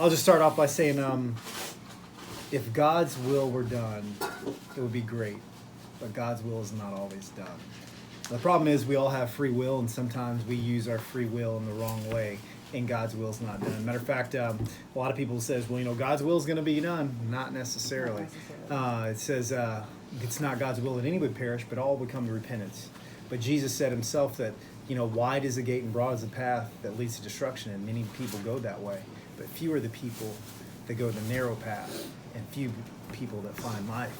I'll just start off by saying, if God's will were done, it would be great. But God's will is not always done. The problem is we all have free will, and sometimes we use our free will in the wrong way, and God's will is not done. Matter of fact, a lot of people says, well, God's will is going to be done. Not necessarily. It says it's not God's will that any would perish, but all would come to repentance. But Jesus said himself that, wide is the gate and broad is the path that leads to destruction, and many people go that way. But few are the people that go the narrow path, and few people that find life,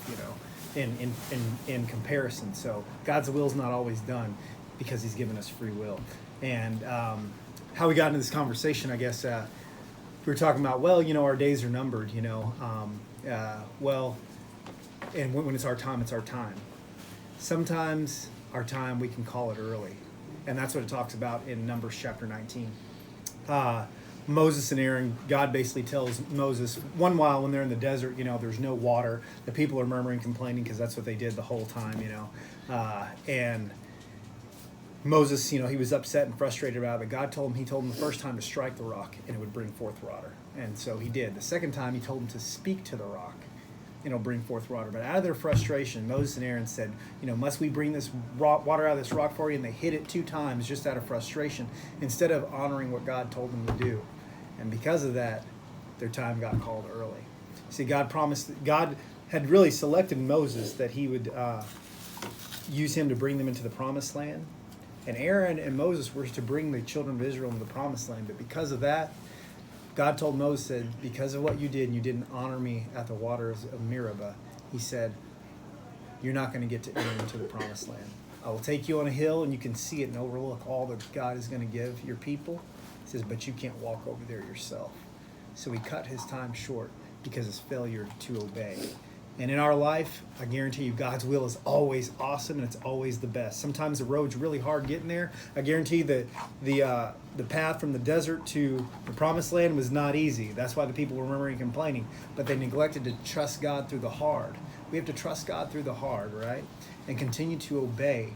in comparison. So God's will is not always done because he's given us free will. And how we got into this conversation, I guess, we were talking about, our days are numbered, and when it's our time, it's our time. Sometimes our time, we can call it early. And that's what it talks about in Numbers chapter 19. Moses and Aaron, God basically tells Moses, one while when they're in the desert, there's no water. The people are murmuring, complaining, because that's what they did the whole time, and Moses, he was upset and frustrated about it. But God told him the first time to strike the rock and it would bring forth water. And so he did. The second time he told him to speak to the rock and it'll bring forth water. But out of their frustration, Moses and Aaron said, must we bring this water out of this rock for you? And they hit it 2 times just out of frustration instead of honoring what God told them to do. And because of that, their time got called early. See, God had really selected Moses that he would use him to bring them into the promised land. And Aaron and Moses were to bring the children of Israel into the promised land. But because of that, God told Moses, said, because of what you did, and you didn't honor me at the waters of Meribah, he said, you're not going to get to enter into the promised land. I will take you on a hill, and you can see it and overlook all that God is going to give your people. He says, but you can't walk over there yourself. So he cut his time short because of his failure to obey. And in our life, I guarantee you, God's will is always awesome and it's always the best. Sometimes the road's really hard getting there. I guarantee that the path from the desert to the promised land was not easy. That's why the people were murmuring and complaining. But they neglected to trust God through the hard. We have to trust God through the hard, right? And continue to obey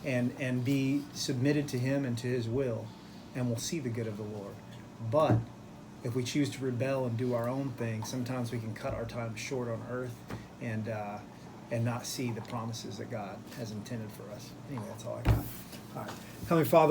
and be submitted to him and to his will. And we'll see the good of the Lord. But if we choose to rebel and do our own thing, sometimes we can cut our time short on earth and not see the promises that God has intended for us. Anyway, that's all I got. All right. Heavenly Father,